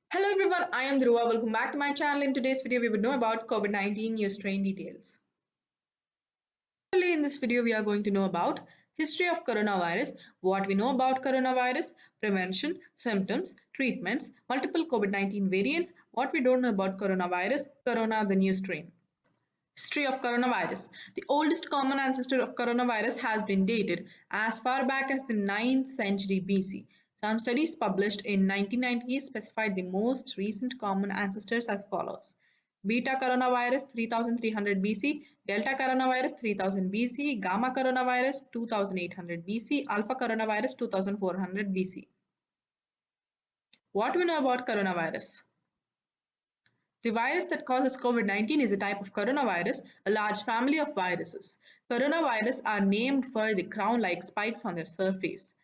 Hello everyone, I am Dhruva. Welcome back to my channel. In today's video, we would know about COVID-19 new strain details. Similarly, in this video, we are going to know about history of coronavirus, what we know about coronavirus, prevention, symptoms, treatments, multiple COVID-19 variants, what we don't know about coronavirus, corona the new strain. History of coronavirus. The oldest common ancestor of coronavirus has been dated as far back as the 9th century BC. Some studies published in 1990 specified the most recent common ancestors as follows. Beta coronavirus 3300 BC, Delta coronavirus 3000 BC, Gamma coronavirus 2800 BC, Alpha coronavirus 2400 BC. What do we know about coronavirus? The virus that causes COVID-19 is a type of coronavirus, a large family of viruses. Coronavirus are named for the crown-like spikes on their surface.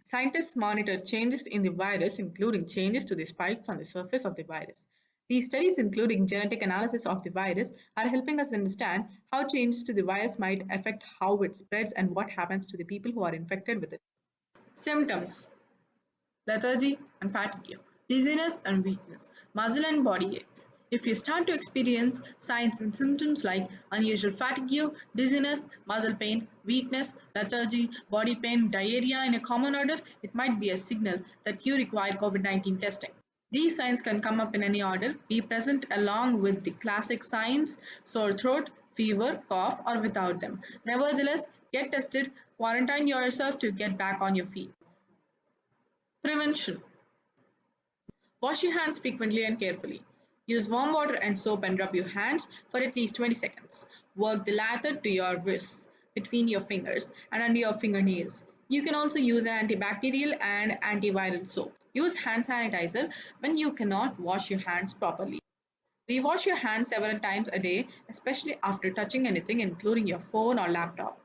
Scientists monitor changes in the virus, including changes to the spikes on the surface of the virus. These studies, including genetic analysis of the virus, are helping us understand how changes to the virus might affect how it spreads and what happens to the people who are infected with it. Symptoms: lethargy and fatigue, dizziness and weakness, muscle and body aches. If you start to experience signs and symptoms like unusual fatigue, dizziness, muscle pain, weakness, lethargy, body pain, diarrhea in a common order, it might be a signal that you require COVID-19 testing. These signs can come up in any order, be present along with the classic signs, sore throat, fever, cough, or without them. Nevertheless, get tested, quarantine yourself to get back on your feet. Prevention. Wash your hands frequently and carefully. Use warm water and soap and rub your hands for at least 20 seconds. Work the latter to your wrists, between your fingers, and under your fingernails. You can also use an antibacterial and antiviral soap. Use hand sanitizer when you cannot wash your hands properly. Rewash your hands several times a day, especially after touching anything, including your phone or laptop.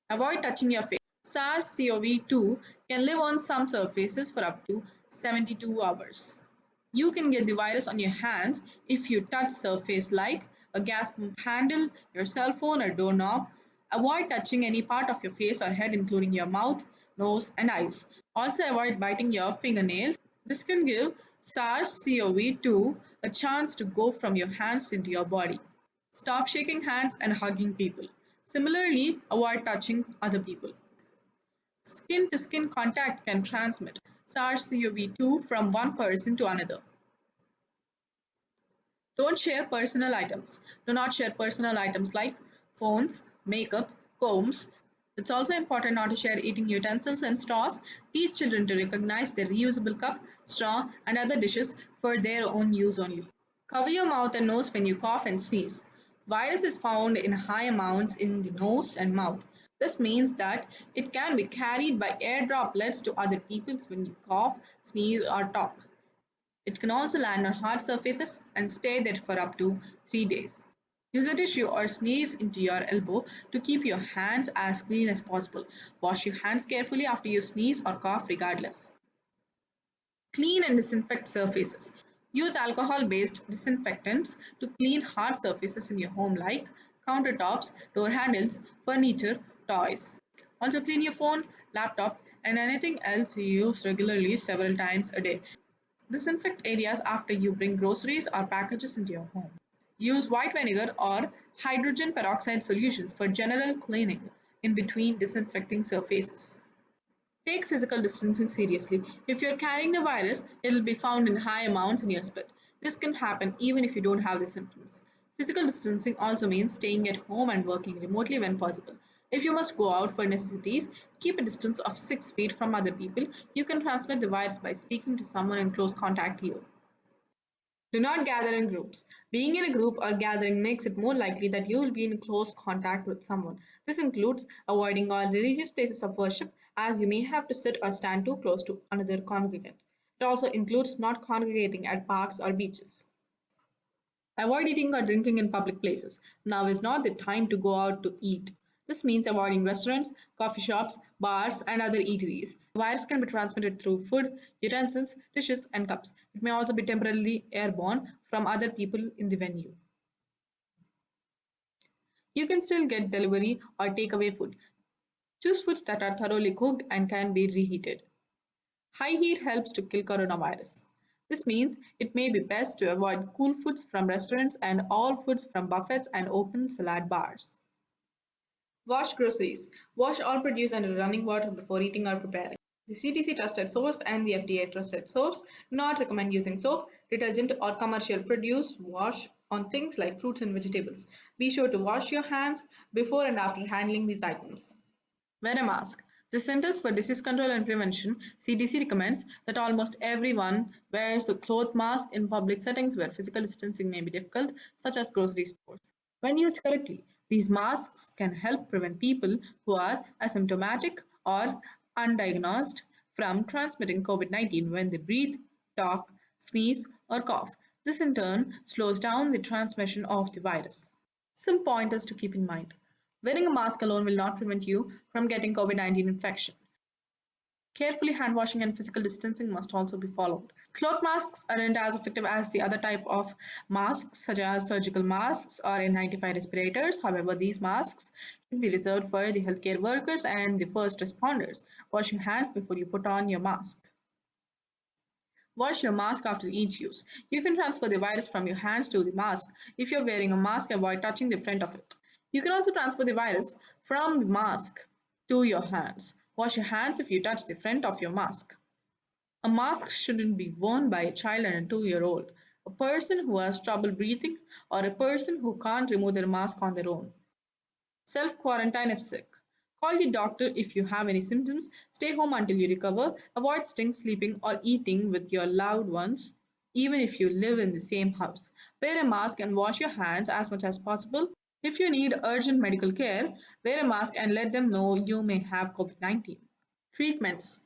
Avoid touching your face. SARS-CoV-2 can live on some surfaces for up to 72 hours. You can get the virus on your hands if you touch surface like a gas pump handle, your cell phone or doorknob. Avoid touching any part of your face or head including your mouth, nose and eyes. Also avoid biting your fingernails. This can give SARS-CoV-2 a chance to go from your hands into your body. Stop shaking hands and hugging people. Similarly, avoid touching other people. Skin-to-skin contact can transmit SARS-CoV-2 from one person to another. Don't share personal items. Do not share personal items like phones, makeup, combs. It's also important not to share eating utensils and straws. Teach children to recognize their reusable cup, straw, and other dishes for their own use only. Cover your mouth and nose when you cough and sneeze. Virus is found in high amounts in the nose and mouth. This means that it can be carried by air droplets to other people when you cough, sneeze, or talk. It can also land on hard surfaces and stay there for up to 3 days. Use a tissue or sneeze into your elbow to keep your hands as clean as possible. Wash your hands carefully after you sneeze or cough regardless. Clean and disinfect surfaces. Use alcohol-based disinfectants to clean hard surfaces in your home like countertops, door handles, furniture, toys. Also clean your phone, laptop, and anything else you use regularly several times a day. Disinfect areas after you bring groceries or packages into your home. Use white vinegar or hydrogen peroxide solutions for general cleaning in between disinfecting surfaces. Take physical distancing seriously. If you're carrying the virus, it'll be found in high amounts in your spit. This can happen even if you don't have the symptoms. Physical distancing also means staying at home and working remotely when possible. If you must go out for necessities, keep a distance of 6 feet from other people. You can transmit the virus by speaking to someone in close contact to you. Do not gather in groups. Being in a group or gathering makes it more likely that you will be in close contact with someone. This includes avoiding all religious places of worship, as you may have to sit or stand too close to another congregant. It also includes not congregating at parks or beaches. Avoid eating or drinking in public places. Now is not the time to go out to eat. This means avoiding restaurants, coffee shops, bars, and other eateries. The virus can be transmitted through food, utensils, dishes, and cups. It may also be temporarily airborne from other people in the venue. You can still get delivery or takeaway food. Choose foods that are thoroughly cooked and can be reheated. High heat helps to kill coronavirus. This means it may be best to avoid cool foods from restaurants and all foods from buffets and open salad bars. Wash groceries. Wash all produce under running water before eating or preparing. The CDC trusted source and the FDA trusted source do not recommend using soap, detergent, or commercial produce wash on things like fruits and vegetables. Be sure to wash your hands before and after handling these items. Wear a mask. The Centers for Disease Control and Prevention (CDC) recommends that almost everyone wears a cloth mask in public settings where physical distancing may be difficult, such as grocery stores. When used correctly, these masks can help prevent people who are asymptomatic or undiagnosed from transmitting COVID-19 when they breathe, talk, sneeze, or cough. This in turn slows down the transmission of the virus. Some pointers to keep in mind. Wearing a mask alone will not prevent you from getting COVID-19 infection. Carefully hand washing and physical distancing must also be followed. Cloth masks aren't as effective as the other type of masks, such as surgical masks or N95 respirators. However, these masks should be reserved for the healthcare workers and the first responders. Wash your hands before you put on your mask. Wash your mask after each use. You can transfer the virus from your hands to the mask. If you're wearing a mask, avoid touching the front of it. You can also transfer the virus from the mask to your hands. Wash your hands if you touch the front of your mask. A mask shouldn't be worn by a child and a 2-year-old, a person who has trouble breathing, or a person who can't remove their mask on their own. Self-quarantine if sick. Call your doctor if you have any symptoms. Stay home until you recover. Avoid staying, sleeping, or eating with your loved ones, even if you live in the same house. Wear a mask and wash your hands as much as possible. If you need urgent medical care, wear a mask and let them know you may have COVID-19. Treatments.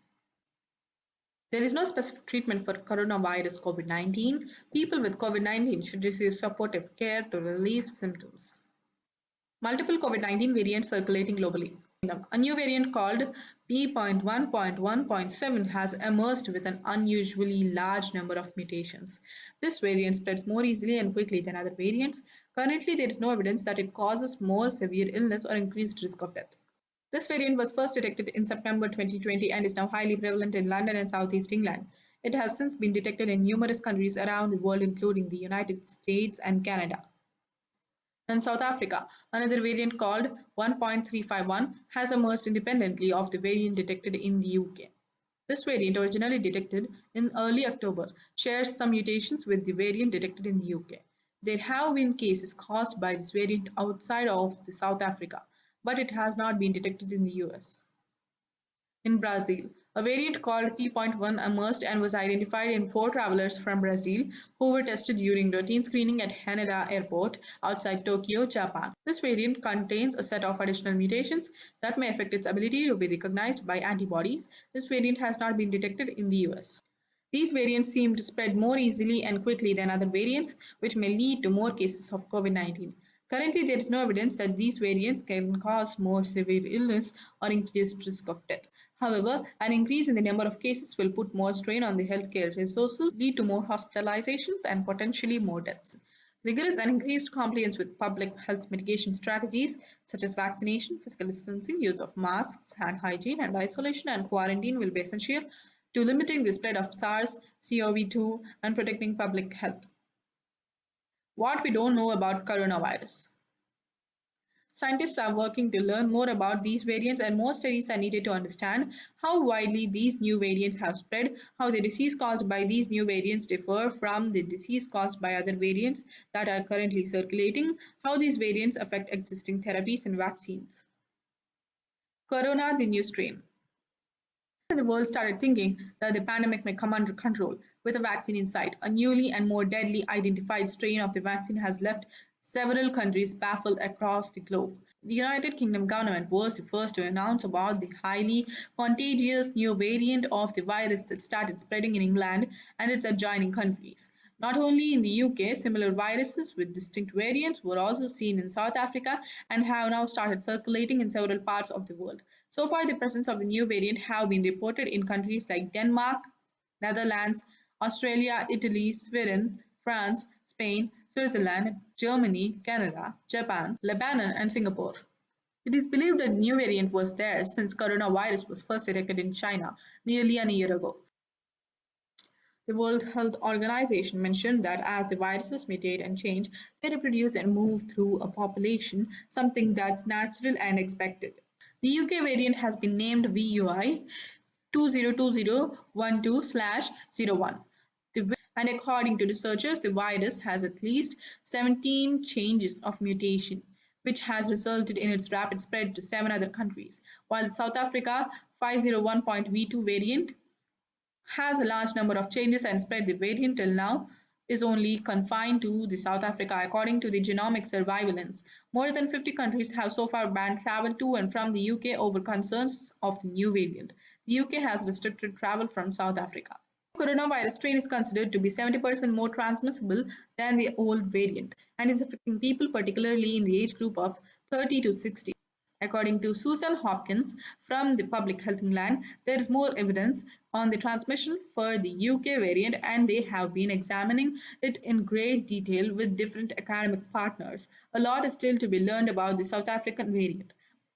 There is no specific treatment for coronavirus COVID-19. People with COVID-19 should receive supportive care to relieve symptoms. Multiple COVID-19 variants circulating globally. A new variant called P.1.1.7 has emerged with an unusually large number of mutations. This variant spreads more easily and quickly than other variants. Currently, there is no evidence that it causes more severe illness or increased risk of death. This variant was first detected in September 2020 and is now highly prevalent in London and Southeast England. It has since been detected in numerous countries around the world, including the United States and Canada. In South Africa, another variant called 1.351 has emerged independently of the variant detected in the UK. This variant, originally detected in early October, shares some mutations with the variant detected in the UK. There have been cases caused by this variant outside of South Africa, but it has not been detected in the US. In Brazil, a variant called P.1 emerged and was identified in 4 travelers from Brazil who were tested during routine screening at Haneda Airport outside Tokyo, Japan. This variant contains a set of additional mutations that may affect its ability to be recognized by antibodies. This variant has not been detected in the US. These variants seem to spread more easily and quickly than other variants, which may lead to more cases of COVID-19. Currently, there is no evidence that these variants can cause more severe illness or increased risk of death. However, an increase in the number of cases will put more strain on the healthcare resources, lead to more hospitalizations, and potentially more deaths. Rigorous and increased compliance with public health mitigation strategies such as vaccination, physical distancing, use of masks, hand hygiene, and isolation and quarantine will be essential to limiting the spread of SARS-CoV-2 and protecting public health. What we don't know about coronavirus. Scientists are working to learn more about these variants, and more studies are needed to understand how widely these new variants have spread, how the disease caused by these new variants differ from the disease caused by other variants that are currently circulating, how these variants affect existing therapies and vaccines. Corona, the new strain. The world started thinking that the pandemic may come under control with a vaccine in sight. A newly and more deadly identified strain of the vaccine has left several countries baffled across the globe. The United Kingdom government was the first to announce about the highly contagious new variant of the virus that started spreading in England and its adjoining countries. Not only in the UK, similar viruses with distinct variants were also seen in South Africa and have now started circulating in several parts of the world. So far, the presence of the new variant have been reported in countries like Denmark, Netherlands, Australia, Italy, Sweden, France, Spain, Switzerland, Germany, Canada, Japan, Lebanon, and Singapore. It is believed that the new variant was there since coronavirus was first detected in China nearly a year ago. The World Health Organization mentioned that as the viruses mutate and change, they reproduce and move through a population, something that's natural and expected. The UK variant has been named VUI 202012/01. And according to researchers, the virus has at least 17 changes of mutation, which has resulted in its rapid spread to 7 other countries, while the South Africa 501.V2 variant has a large number of changes and spread. The variant till now is only confined to the South Africa according to the genomic surveillance. More than 50 countries have so far banned travel to and from the UK over concerns of the new variant. The UK has restricted travel from South Africa. The coronavirus strain is considered to be 70% more transmissible than the old variant and is affecting people particularly in the age group of 30 to 60. According to Susan Hopkins from the Public Health England, there is more evidence on the transmission for the UK variant and they have been examining it in great detail with different academic partners. A lot is still to be learned about the South African variant.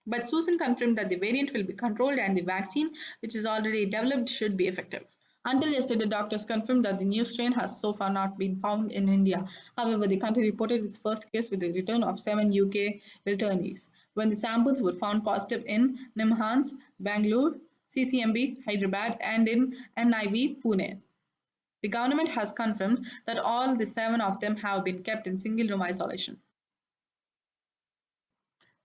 But Susan confirmed that the variant will be controlled and the vaccine, which is already developed, should be effective. Until yesterday, doctors confirmed that the new strain has so far not been found in India. However, the country reported its first case with the return of 7 UK returnees, when the samples were found positive in Nimhans, Bangalore, CCMB, Hyderabad, and in NIV, Pune. The government has confirmed that all the 7 of them have been kept in single-room isolation.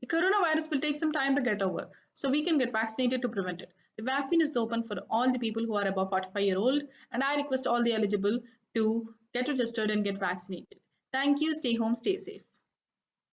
The coronavirus will take some time to get over, so we can get vaccinated to prevent it. The vaccine is open for all the people who are above 45-year-old, and I request all the eligible to get registered and get vaccinated. Thank you. Stay home, stay safe.